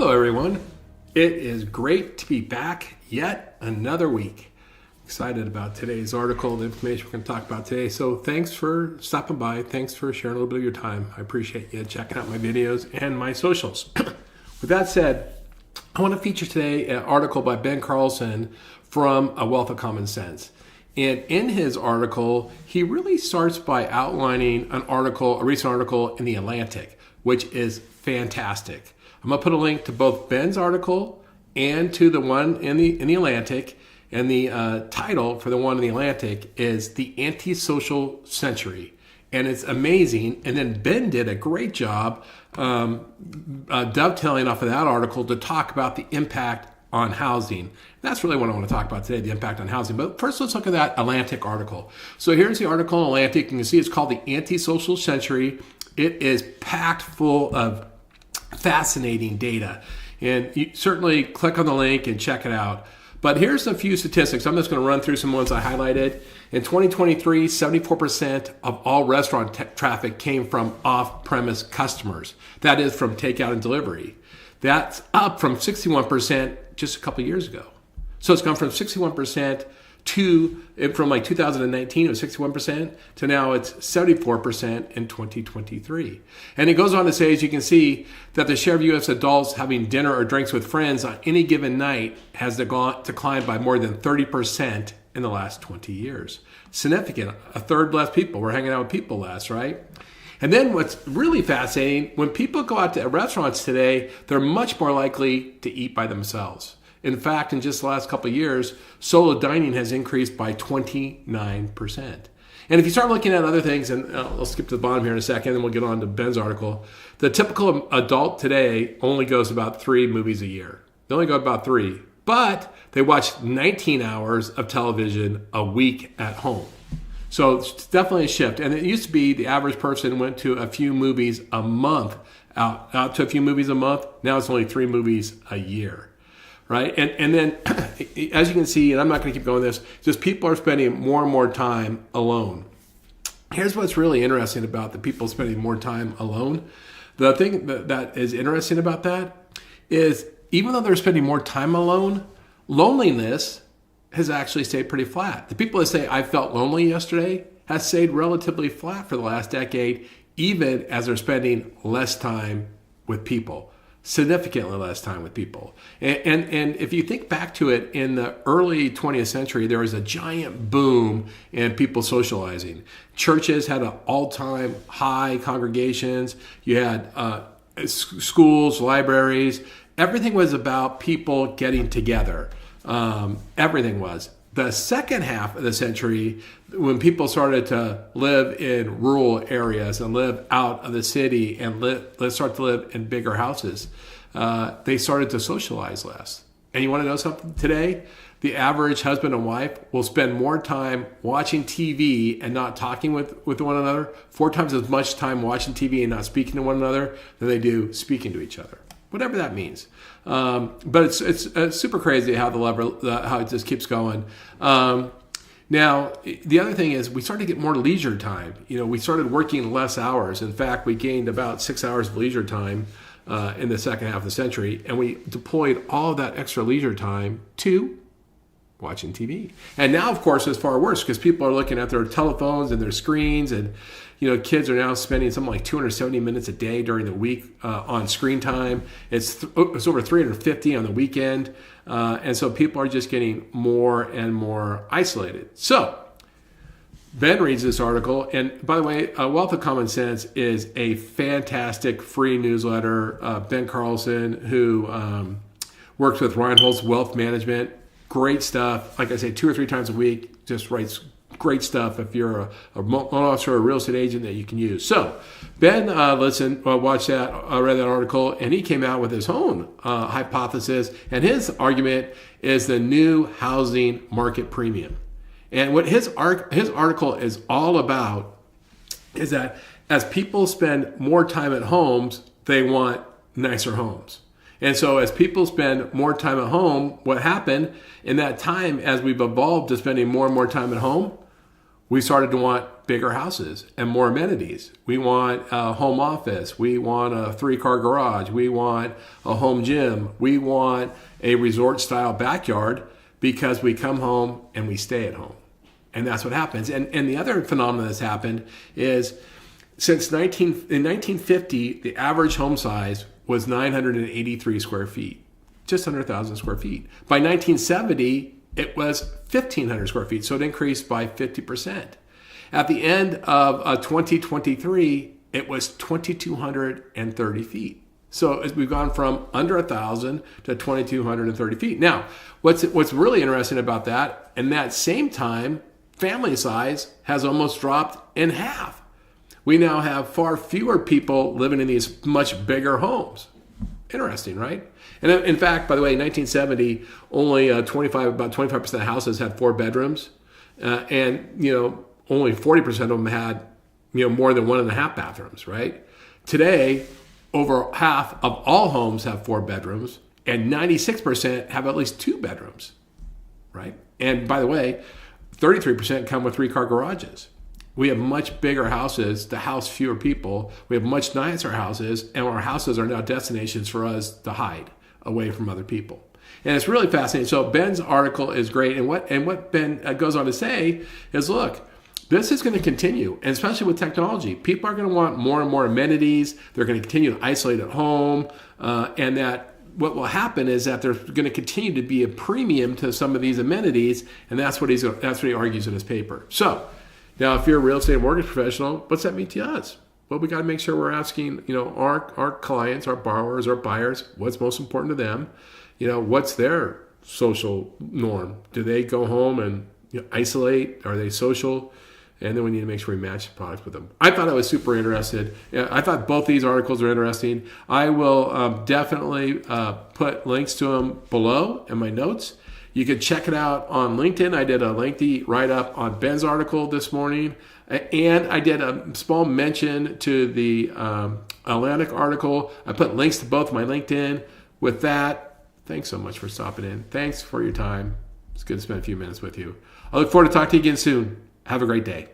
Hello, everyone. It is great to be back yet another week. Excited about today's article, the information we're going to talk about today. So thanks for stopping by. Thanks for sharing a little bit of your time. I appreciate you checking out my videos and my socials. With that said, I want to feature today an article by Ben Carlson from A Wealth of Common Sense. And in his article, he really starts by outlining a recent article in The Atlantic, which is fantastic. I'm going to put a link to both Ben's article and to the one in the Atlantic. And the title for the one in the Atlantic is The Antisocial Century. And it's amazing. And then Ben did a great job dovetailing off of that article to talk about the impact on housing. That's really what I want to talk about today, the impact on housing. But first, let's look at that Atlantic article. So here's the article in Atlantic. You can see it's called The Antisocial Century. It is packed full of fascinating data. And you certainly click on the link and check it out. But here's a few statistics. I'm just going to run through some ones I highlighted. In 2023, 74% of all restaurant traffic came from off-premise customers. That is from takeout and delivery. That's up from 61% just a couple years ago. So it's gone from 61% from like 2019, it was 61%, to now it's 74% in 2023. And it goes on to say, as you can see, that the share of U.S. adults having dinner or drinks with friends on any given night has declined by more than 30% in the last 20 years. Significant. A third less people. We're hanging out with people less, right? And then what's really fascinating, when people go out to restaurants today, they're much more likely to eat by themselves. In fact, in just the last couple of years, solo dining has increased by 29%. And if you start looking at other things, and I'll skip to the bottom here in a second, and we'll get on to Ben's article, the typical adult today only goes about 3 movies a year. They only go about 3, but they watch 19 hours of television a week at home. So it's definitely a shift. And it used to be the average person went to a few movies a month, out to a few movies a month. Now it's only 3 movies a year. Right. And then, as you can see, and I'm not going to keep going this, just people are spending more and more time alone. Here's what's really interesting about the people spending more time alone. The thing that is interesting about that is even though they're spending more time alone, loneliness has actually stayed pretty flat. The people that say, I felt lonely yesterday, has stayed relatively flat for the last decade, even as they're spending less time with people. Significantly less time with people. And if you think back to it, in the early 20th century, there was a giant boom in people socializing. Churches had an all-time high congregations. You had schools, libraries. Everything was about people getting together. Everything was. The second half of the century, when people started to live in rural areas and live out of the city and start to live in bigger houses, they started to socialize less. And you want to know something? Today, the average husband and wife will spend more time watching TV and not talking with one another, 4 times as much time watching TV and not speaking to one another than they do speaking to each other. Whatever that means. But it's super crazy how how it just keeps going. Now, the other thing is we started to get more leisure time. We started working less hours. In fact, we gained about 6 hours of leisure time in the second half of the century, and we deployed all of that extra leisure time to watching TV. And now, of course, it's far worse because people are looking at their telephones and their screens, and kids are now spending something like 270 minutes a day during the week on screen time. It's over 350 on the weekend. And so people are just getting more and more isolated. So Ben reads this article. And by the way, A Wealth of Common Sense is a fantastic free newsletter. Ben Carlson, who works with Reinhold's Wealth Management. Great stuff. Like I say, 2 or 3 times a week, just writes great stuff if you're a loan officer or a real estate agent that you can use. So Ben watched that, read that article, and he came out with his own hypothesis. And his argument is the new housing market premium. And what his article is all about is that as people spend more time at homes, they want nicer homes. And so as people spend more time at home, what happened in that time as we've evolved to spending more and more time at home, we started to want bigger houses and more amenities. We want a home office. We want a 3-car garage. We want a home gym. We want a resort-style backyard because we come home and we stay at home. And that's what happens. And the other phenomenon that's happened is in 1950, the average home size was 983 square feet, just under 1,000 square feet. By 1970, it was 1,500 square feet, so it increased by 50%. At the end of 2023, it was 2,230 feet. So we've gone from under 1,000 to 2,230 feet. Now, what's really interesting about that, in that same time, family size has almost dropped in half. We now have far fewer people living in these much bigger homes. Interesting, right? And in fact, by the way, in 1970, only about 25% of houses had 4 bedrooms, and only 40% of them had more than 1.5 bathrooms. Right? Today, over half of all homes have 4 bedrooms, and 96% have at least 2 bedrooms. Right? And by the way, 33% come with 3-car garages. We have much bigger houses to house fewer people. We have much nicer houses, and our houses are now destinations for us to hide away from other people. And it's really fascinating. So Ben's article is great. And what Ben goes on to say is, look, this is going to continue, and especially with technology. People are going to want more and more amenities. They're going to continue to isolate at home, and that what will happen is that there's going to continue to be a premium to some of these amenities, and that's what he argues in his paper. So now, if you're a real estate and mortgage professional, what's that mean to us? Well, we got to make sure we're asking, our clients, our borrowers, our buyers, what's most important to them. What's their social norm? Do they go home and isolate? Are they social? And then we need to make sure we match the products with them. I thought I was super interested. I thought both these articles are interesting. I will definitely put links to them below in my notes. You can check it out on LinkedIn. I did a lengthy write-up on Ben's article this morning, and I did a small mention to the Atlantic article. I put links to both my LinkedIn. With that, thanks so much for stopping in. Thanks for your time. It's good to spend a few minutes with you. I look forward to talking to you again soon. Have a great day.